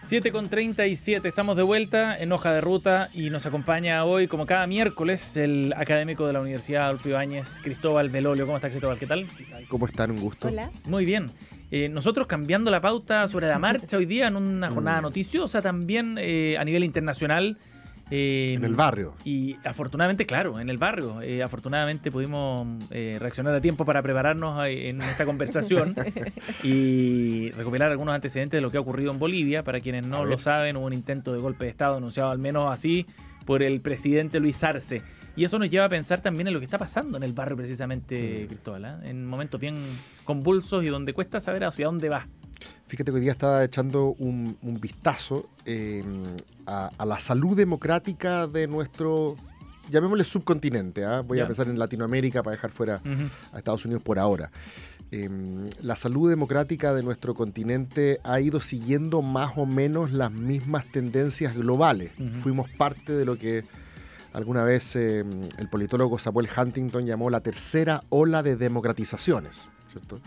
7:37, estamos de vuelta en Hoja de Ruta y nos acompaña hoy, como cada miércoles, el académico de la Universidad Adolfo Ibáñez, Cristóbal Belolio. ¿Cómo estás, Cristóbal? ¿Qué tal? ¿Cómo están? Un gusto. Hola. Muy bien. Nosotros cambiando la pauta sobre la marcha hoy día en una jornada noticiosa también a nivel internacional. En el barrio. Y afortunadamente, claro, en el barrio. Afortunadamente pudimos reaccionar a tiempo para prepararnos en esta conversación y recopilar algunos antecedentes de lo que ha ocurrido en Bolivia. Para quienes no lo saben, hubo un intento de golpe de Estado anunciado al menos así por el presidente Luis Arce. Y eso nos lleva a pensar también en lo que está pasando en el barrio precisamente, Cristóbal, en momentos bien convulsos y donde cuesta saber hacia dónde va. Fíjate que hoy día estaba echando un vistazo a la salud democrática de nuestro, llamémosle subcontinente. Voy a pensar en Latinoamérica para dejar fuera a Estados Unidos por ahora. La salud democrática de nuestro continente ha ido siguiendo más o menos las mismas tendencias globales. Fuimos parte de lo que alguna vez el politólogo Samuel Huntington llamó la tercera ola de democratizaciones, ¿cierto?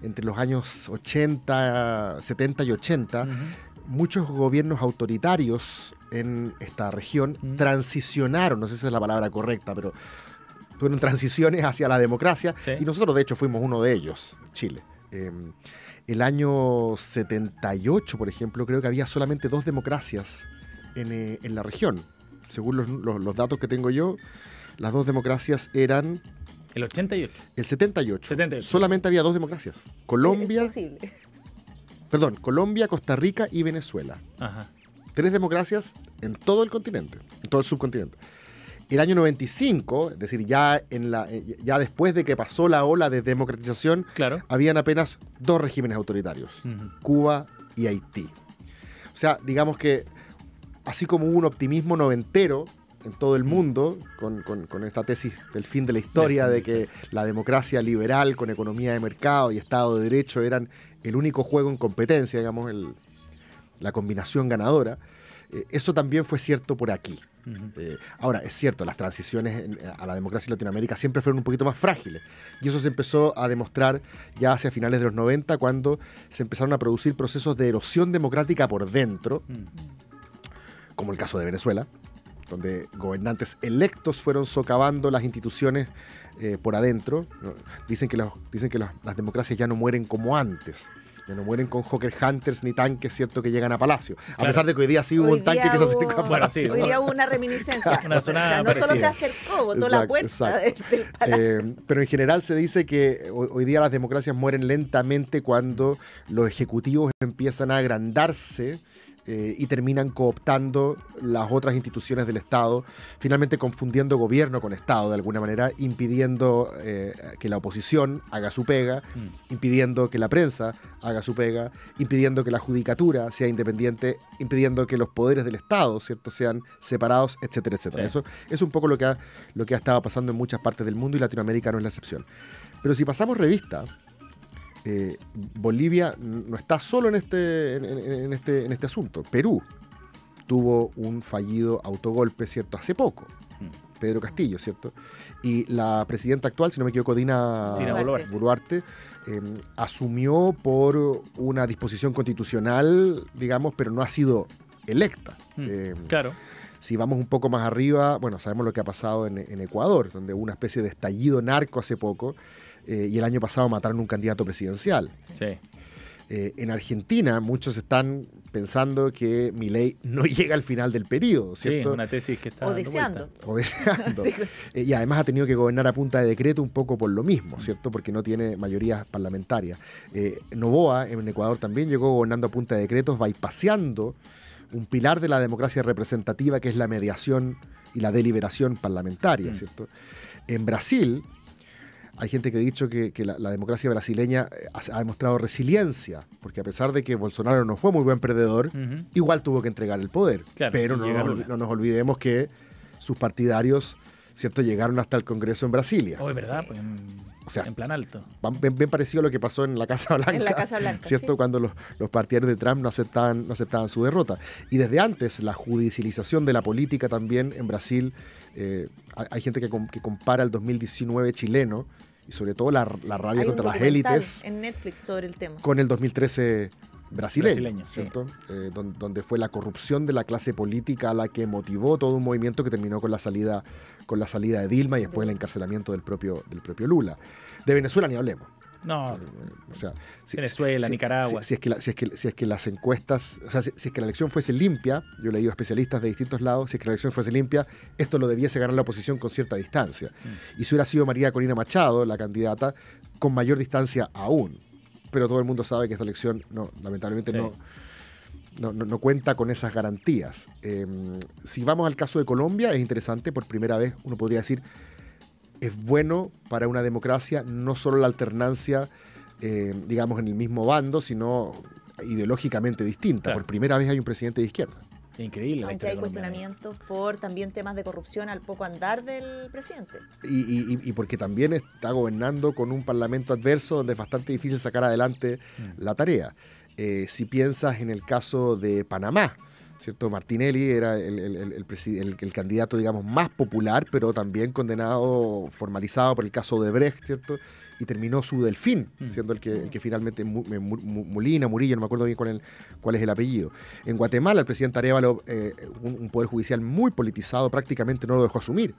Entre los años 70 y 80, muchos gobiernos autoritarios en esta región transicionaron, no sé si es la palabra correcta, pero tuvieron transiciones hacia la democracia, y nosotros de hecho fuimos uno de ellos, Chile. El año 78, por ejemplo, creo que había solamente 2 democracias en la región. Según los datos que tengo yo, las 2 democracias eran... El 88. El 78. Solamente había 2 democracias. Colombia, Costa Rica y Venezuela. 3 democracias en todo el continente, en todo el subcontinente. El año 95, es decir, ya después de que pasó la ola de democratización, habían apenas 2 regímenes autoritarios, Cuba y Haití. O sea, digamos que así como hubo un optimismo noventero en todo el mundo, con esta tesis del fin de la historia, de que la democracia liberal con economía de mercado y Estado de Derecho eran el único juego en competencia, digamos, la combinación ganadora, eso también fue cierto por aquí. Ahora, es cierto, las transiciones a la democracia en Latinoamérica siempre fueron un poquito más frágiles, y eso se empezó a demostrar ya hacia finales de los 90, cuando se empezaron a producir procesos de erosión democrática por dentro, como el caso de Venezuela, donde gobernantes electos fueron socavando las instituciones por adentro. Dicen que las democracias ya no mueren como antes. Ya no mueren con Hawker Hunters ni tanques, ¿cierto?, que llegan a Palacio. A pesar de que hoy día sí hubo un tanque que se acercó a Palacio. Hoy día hubo una reminiscencia. Una zona no solo se acercó, botó la puerta del Palacio. Pero en general se dice que hoy día las democracias mueren lentamente cuando los ejecutivos empiezan a agrandarse y terminan cooptando las otras instituciones del Estado, finalmente confundiendo gobierno con Estado de alguna manera, impidiendo que la oposición haga su pega, impidiendo que la prensa haga su pega, impidiendo que la judicatura sea independiente, impidiendo que los poderes del Estado, ¿cierto?, sean separados, etcétera, etcétera. Eso es un poco lo que ha estado pasando en muchas partes del mundo, y Latinoamérica no es la excepción. Pero si pasamos revista, Bolivia no está solo en este asunto. Perú tuvo un fallido autogolpe, ¿cierto?, hace poco. Pedro Castillo, ¿cierto? Y la presidenta actual, si no me equivoco, Dina Boluarte, asumió por una disposición constitucional, digamos, pero no ha sido electa. Si vamos un poco más arriba, bueno, sabemos lo que ha pasado en Ecuador, donde hubo una especie de estallido narco hace poco, y el año pasado mataron un candidato presidencial. En Argentina, muchos están pensando que Milei no llega al final del periodo, ¿cierto? Sí, una tesis que está O deseando. Y además ha tenido que gobernar a punta de decreto un poco por lo mismo, ¿cierto? Porque no tiene mayorías parlamentarias. Noboa, en Ecuador, también llegó gobernando a punta de decretos, bypaseando un pilar de la democracia representativa, que es la mediación y la deliberación parlamentaria, ¿cierto? En Brasil hay gente que ha dicho que la democracia brasileña ha demostrado resiliencia, porque a pesar de que Bolsonaro no fue muy buen perdedor, igual tuvo que entregar el poder. Pero no nos olvidemos que sus partidarios, ¿cierto?, llegaron hasta el Congreso en Brasilia. Es verdad, pues en plan alto. Bien parecido a lo que pasó en la Casa Blanca. En la Casa Blanca, ¿cierto? Cuando los partidarios de Trump no aceptaban su derrota. Y desde antes, la judicialización de la política también en Brasil. Hay gente que compara el 2019 chileno, y sobre todo la rabia contra las élites, en Netflix sobre el tema, con el 2013 brasileño, ¿cierto? Sí. Donde fue la corrupción de la clase política la que motivó todo un movimiento que terminó con la salida de Dilma y después el encarcelamiento del propio Lula. De Venezuela ni hablemos. No, o sea, Venezuela, Nicaragua. Si es que las encuestas, o sea, si es que la elección fuese limpia, yo he leído a especialistas de distintos lados, si es que la elección fuese limpia, esto lo debiese ganar la oposición con cierta distancia. Y si hubiera sido María Corina Machado la candidata, con mayor distancia aún. Pero todo el mundo sabe que esta elección lamentablemente no cuenta con esas garantías. Si vamos al caso de Colombia, es interesante, por primera vez uno podría decir, es bueno para una democracia no solo la alternancia, digamos, en el mismo bando, sino ideológicamente distinta. Claro. Por primera vez hay un presidente de izquierda. Increíble. Aunque hay cuestionamientos por también temas de corrupción al poco andar del presidente. Y porque también está gobernando con un parlamento adverso donde es bastante difícil sacar adelante la tarea. Si piensas en el caso de Panamá, ¿cierto? Martinelli era el candidato, digamos, más popular, pero también condenado, formalizado por el caso de Brecht, ¿cierto? Y terminó su delfín, siendo el que finalmente Murillo, no me acuerdo bien cuál es el apellido. En Guatemala, el presidente Arévalo, un poder judicial muy politizado, prácticamente no lo dejó asumir,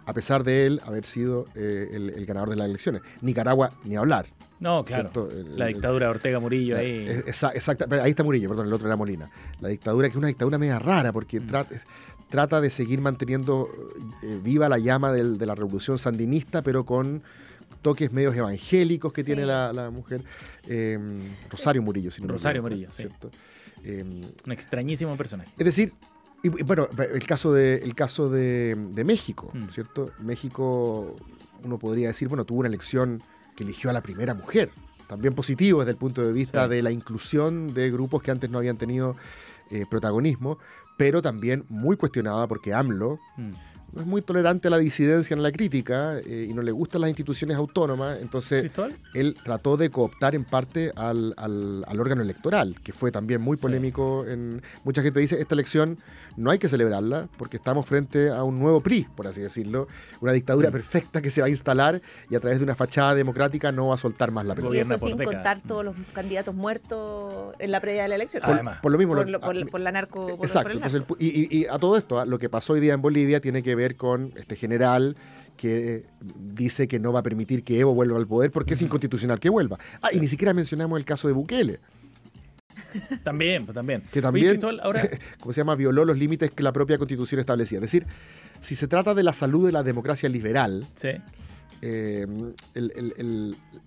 a pesar de él haber sido el ganador de las elecciones. Nicaragua, ni hablar. No, claro. La dictadura de Ortega Murillo ahí. Exacto, ahí está Murillo, perdón, el otro era Molina. La dictadura, que es una dictadura media rara, porque trata de seguir manteniendo viva la llama de la revolución sandinista, pero con toques medios evangélicos que tiene la mujer. Rosario Murillo, si no Rosario Murillo, sí. Un extrañísimo personaje. Es decir, y bueno, el caso de México, ¿cierto? México, uno podría decir, bueno, tuvo una elección que eligió a la primera mujer, también positivo desde el punto de vista de la inclusión de grupos que antes no habían tenido protagonismo, pero también muy cuestionada porque AMLO no es muy tolerante a la disidencia en la crítica y no le gustan las instituciones autónomas, entonces ¿Cristóbal? Él trató de cooptar en parte al órgano electoral, que fue también muy polémico. Mucha gente dice, esta elección no hay que celebrarla porque estamos frente a un nuevo PRI, por así decirlo, una dictadura perfecta que se va a instalar y a través de una fachada democrática no va a soltar más la pelota. Y eso sin contar todos los candidatos muertos en la previa de la elección. Por lo mismo. Por la narco. Exacto. Entonces, y a todo esto, lo que pasó hoy día en Bolivia tiene que ver con este general que dice que no va a permitir que Evo vuelva al poder porque es inconstitucional que vuelva. Y ni siquiera mencionamos el caso de Bukele. También. Que también, ¿cómo se llama? Violó los límites que la propia Constitución establecía. Es decir, si se trata de la salud de la democracia liberal,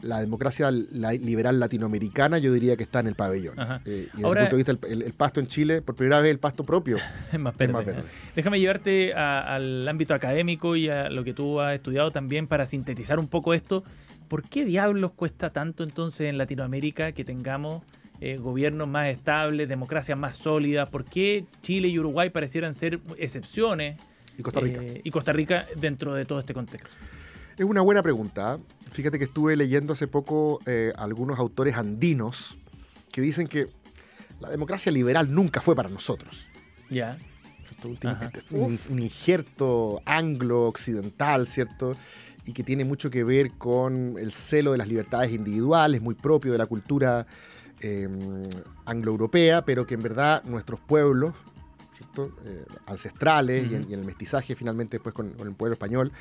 la democracia liberal latinoamericana yo diría que está en el pabellón. Y desde ese punto de vista el pasto en Chile, por primera vez el pasto propio es más verde. Déjame llevarte al ámbito académico y a lo que tú has estudiado también para sintetizar un poco esto. ¿Por qué diablos cuesta tanto entonces en Latinoamérica que tengamos gobiernos más estables, democracias más sólidas? ¿Por qué Chile y Uruguay parecieran ser excepciones? Y Costa Rica dentro de todo este contexto. Es una buena pregunta. Fíjate que estuve leyendo hace poco algunos autores andinos que dicen que la democracia liberal nunca fue para nosotros. Ya. Un injerto anglo-occidental, ¿cierto? Y que tiene mucho que ver con el celo de las libertades individuales, muy propio de la cultura anglo-europea, pero que en verdad nuestros pueblos, ¿cierto? Ancestrales y en el mestizaje finalmente después con el pueblo español,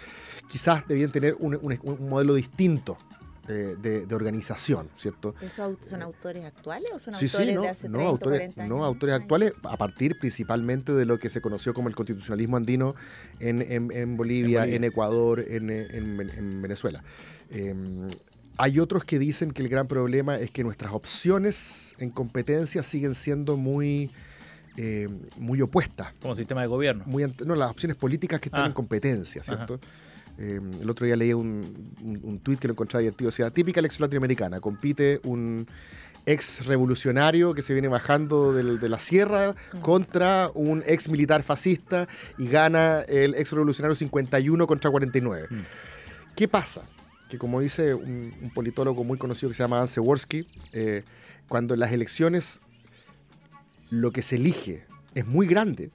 quizás debían tener un modelo distinto de organización, ¿cierto? ¿Esos son autores actuales o son autores de hace 30 o 40 años? No, autores actuales a partir principalmente de lo que se conoció como el constitucionalismo andino en Bolivia, en Ecuador, en Venezuela. Hay otros que dicen que el gran problema es que nuestras opciones en competencia siguen siendo muy opuestas. Como sistema de gobierno. Las opciones políticas que están en competencia, ¿cierto? El otro día leí un tuit que lo encontraba divertido. O sea, típica elección latinoamericana. Compite un ex revolucionario que se viene bajando de la sierra contra un ex militar fascista y gana el ex revolucionario 51 contra 49. ¿Qué pasa? Que como dice un politólogo muy conocido que se llama Hans Jaworski, cuando en las elecciones lo que se elige es muy grande,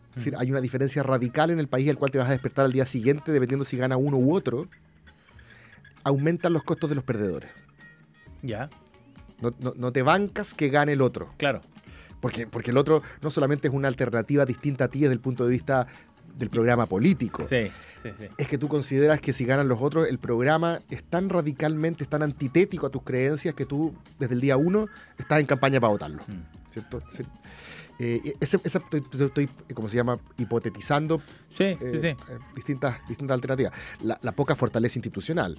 es decir, hay una diferencia radical en el país al cual te vas a despertar al día siguiente, dependiendo si gana uno u otro, aumentan los costos de los perdedores. Ya. No te bancas que gane el otro. Claro. Porque el otro no solamente es una alternativa distinta a ti desde el punto de vista del programa político. Sí. Es que tú consideras que si ganan los otros, el programa es tan radicalmente, es tan antitético a tus creencias que tú, desde el día 1, estás en campaña para votarlo. ¿Cierto? Sí. Estoy, ¿cómo se llama? Hipotetizando distintas alternativas. La poca fortaleza institucional,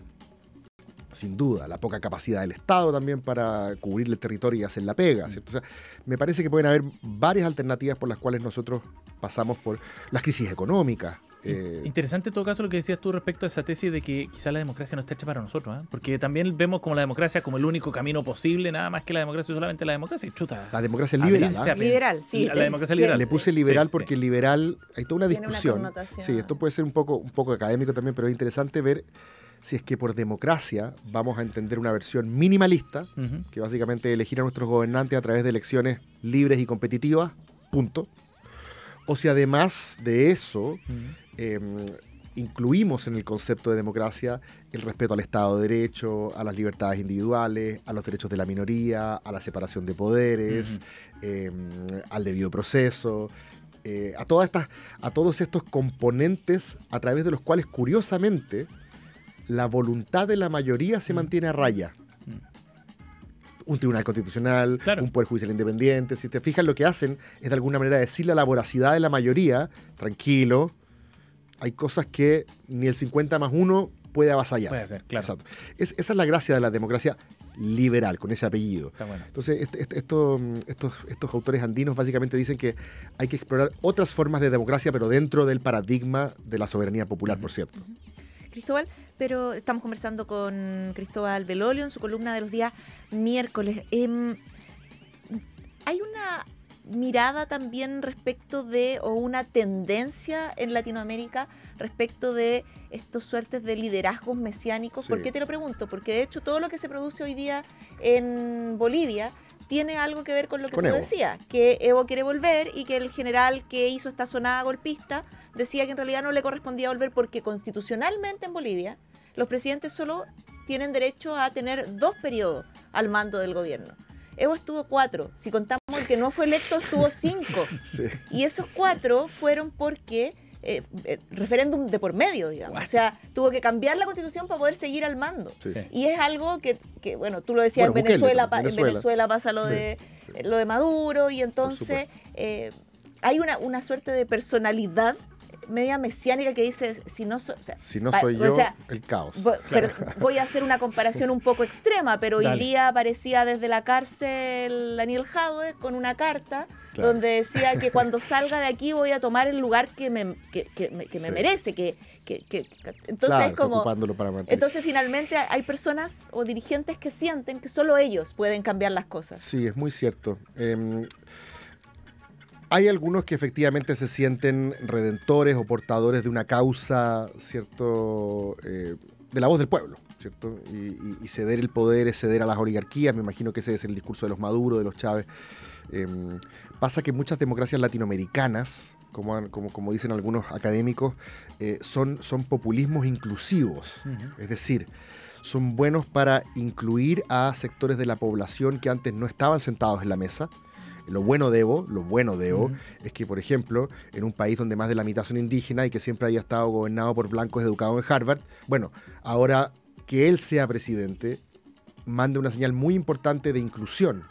sin duda, la poca capacidad del Estado también para cubrir el territorio y hacer la pega, ¿cierto? O sea, me parece que pueden haber varias alternativas por las cuales nosotros pasamos por las crisis económicas. Interesante en todo caso lo que decías tú respecto a esa tesis de que quizás la democracia no está hecha para nosotros, ¿eh? Porque también vemos como la democracia como el único camino posible, nada más que la democracia, solamente la democracia. Chuta, la democracia liberal. Liberal, sí. La democracia liberal. Le puse liberal porque liberal, hay toda una discusión. Una sí, esto puede ser un poco académico también, pero es interesante ver si es que por democracia vamos a entender una versión minimalista, que básicamente elegir a nuestros gobernantes a través de elecciones libres y competitivas, punto. O si además de eso incluimos en el concepto de democracia el respeto al Estado de Derecho, a las libertades individuales, a los derechos de la minoría, a la separación de poderes, al debido proceso, a todos estos componentes a través de los cuales, curiosamente, la voluntad de la mayoría se mantiene a raya. Un tribunal constitucional, un poder judicial independiente. Si te fijas, lo que hacen es de alguna manera decirle a la voracidad de la mayoría, tranquilo, hay cosas que ni el 50+1 puede avasallar. Puede ser, claro. Exacto. Esa es la gracia de la democracia liberal, con ese apellido. Está bueno. Entonces, estos autores andinos básicamente dicen que hay que explorar otras formas de democracia, pero dentro del paradigma de la soberanía popular, por cierto. Cristóbal, pero estamos conversando con Cristóbal Belolio en su columna de los días miércoles. Hay una mirada también respecto de, o una tendencia en Latinoamérica respecto de estos suertes de liderazgos mesiánicos. Sí. ¿Por qué te lo pregunto? Porque de hecho todo lo que se produce hoy día en Bolivia tiene algo que ver con lo que tú decías, que Evo quiere volver y que el general que hizo esta sonada golpista decía que en realidad no le correspondía volver porque constitucionalmente en Bolivia los presidentes solo tienen derecho a tener 2 periodos al mando del gobierno. Evo estuvo 4, si contamos el que no fue electo estuvo 5. Sí. Y esos 4 fueron porque referéndum de por medio, digamos. O sea, tuvo que cambiar la constitución para poder seguir al mando. Sí. Y es algo que, bueno, tú lo decías, en Venezuela pasa lo de Maduro, y entonces hay una suerte de personalidad media mesiánica que dice, si no soy yo, el caos. Voy a hacer una comparación un poco extrema, pero hoy día aparecía desde la cárcel Daniel Jadwe con una carta donde decía que cuando salga de aquí voy a tomar el lugar que me merece, entonces es como entonces finalmente hay personas o dirigentes que sienten que solo ellos pueden cambiar las cosas. Sí, es muy cierto. Hay algunos que efectivamente se sienten redentores o portadores de una causa, ¿cierto?, de la voz del pueblo, ¿cierto? Y ceder el poder es ceder a las oligarquías. Me imagino que ese es el discurso de los Maduro, de los Chávez. Pasa que muchas democracias latinoamericanas, como dicen algunos académicos, son populismos inclusivos. Es decir, son buenos para incluir a sectores de la población que antes no estaban sentados en la mesa. Lo bueno de Evo es que, por ejemplo, en un país donde más de la mitad son indígenas y que siempre haya estado gobernado por blancos educados en Harvard, bueno, ahora que él sea presidente, manda una señal muy importante de inclusión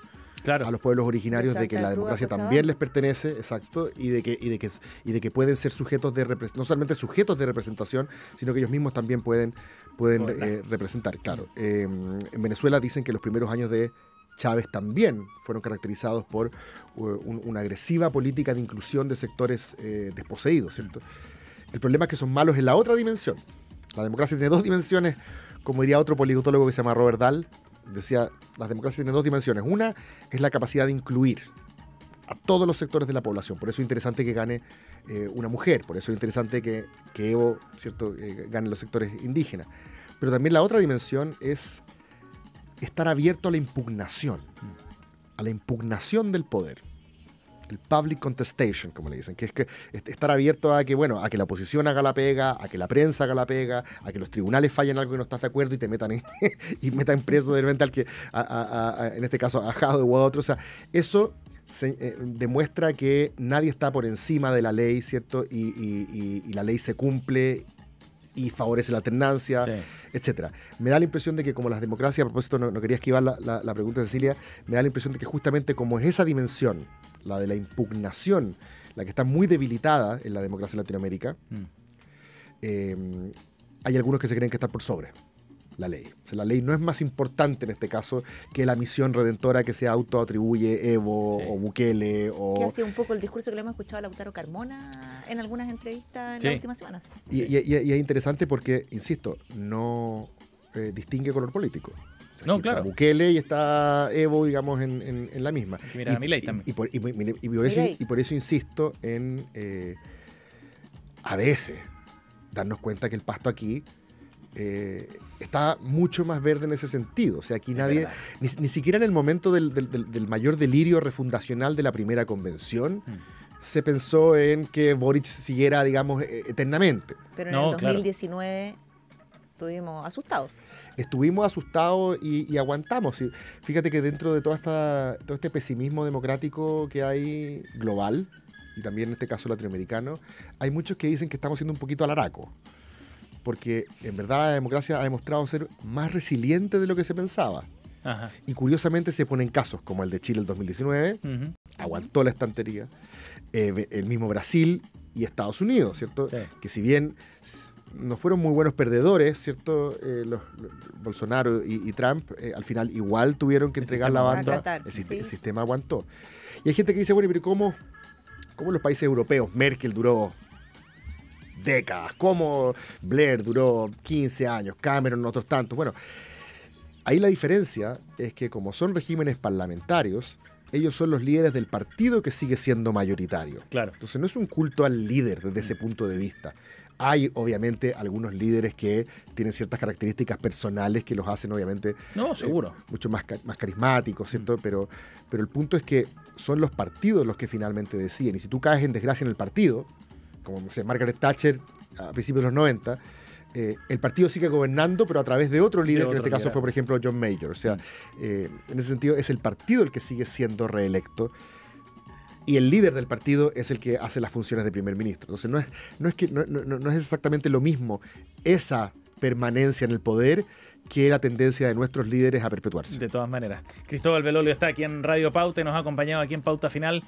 a los pueblos originarios, de que la democracia también les pertenece, exacto, y de que pueden ser sujetos no solamente sujetos de representación, sino que ellos mismos también pueden representar. Claro, en Venezuela dicen que los primeros años de Chávez también fueron caracterizados por una agresiva política de inclusión de sectores desposeídos, ¿cierto? El problema es que son malos en la otra dimensión. La democracia tiene 2 dimensiones, como diría otro politólogo que se llama Robert Dahl, decía, las democracias tienen 2 dimensiones. Una es la capacidad de incluir a todos los sectores de la población. Por eso es interesante que gane una mujer, por eso es interesante que Evo, ¿cierto?, gane los sectores indígenas. Pero también la otra dimensión es estar abierto a la impugnación del poder. el public contestation, como le dicen, que es que estar abierto a que, bueno, a que la oposición haga la pega, a que la prensa haga la pega, a que los tribunales fallen algo que no estás de acuerdo y te metan y metan preso de repente al que, en este caso, a Jado o a otro. O sea, eso demuestra que nadie está por encima de la ley, ¿cierto? Y la ley se cumple y favorece la alternancia, sí, etcétera. Me da la impresión de que como las democracias, a propósito, no quería esquivar la pregunta de Cecilia, me da la impresión de que justamente como es esa dimensión, la de la impugnación, la que está muy debilitada en la democracia en Latinoamérica, hay algunos que se creen que están por sobre la ley. O sea, la ley no es más importante en este caso que la misión redentora que se autoatribuye Evo, sí, o Bukele. Que ha sido un poco el discurso que le hemos escuchado a Lautaro Carmona en algunas entrevistas en, sí, las últimas semanas. Y es interesante porque, insisto, no distingue color político. O sea, no, claro. Está Bukele y está Evo, digamos, en la misma. Y mira, Milei también. Y por eso insisto en a veces darnos cuenta que el pasto aquí está mucho más verde en ese sentido. O sea, aquí nadie, ni siquiera en el momento del mayor delirio refundacional de la primera convención, se pensó en que Boric siguiera, digamos, eternamente. Pero en el 2019 estuvimos asustados. Estuvimos asustados y aguantamos. Fíjate que dentro de todo este pesimismo democrático que hay global, y también en este caso latinoamericano, hay muchos que dicen que estamos siendo un poquito alaraco. Porque en verdad la democracia ha demostrado ser más resiliente de lo que se pensaba. Ajá. Y curiosamente se ponen casos como el de Chile el 2019, aguantó la estantería, el mismo Brasil y Estados Unidos, ¿cierto? Sí. Que si bien no fueron muy buenos perdedores, ¿cierto? Los Bolsonaro y Trump, al final igual tuvieron que entregar la banda, el sistema aguantó. Y hay gente que dice, bueno, pero ¿cómo los países europeos? Merkel duró décadas, como Blair duró 15 años, Cameron otros tantos. Bueno, ahí la diferencia es que como son regímenes parlamentarios, ellos son los líderes del partido que sigue siendo mayoritario. Claro. Entonces no es un culto al líder desde ese punto de vista. Hay obviamente algunos líderes que tienen ciertas características personales que los hacen obviamente seguro, mucho más carismáticos, ¿cierto? Pero el punto es que son los partidos los que finalmente deciden. Y si tú caes en desgracia en el partido, como no sé, Margaret Thatcher a principios de los 90, el partido sigue gobernando, pero a través de otro líder, que en este caso fue, por ejemplo, John Major. O sea, en ese sentido es el partido el que sigue siendo reelecto y el líder del partido es el que hace las funciones de primer ministro. Entonces no es exactamente lo mismo esa permanencia en el poder que la tendencia de nuestros líderes a perpetuarse. De todas maneras. Cristóbal Belolio está aquí en Radio Pauta y nos ha acompañado aquí en Pauta Final.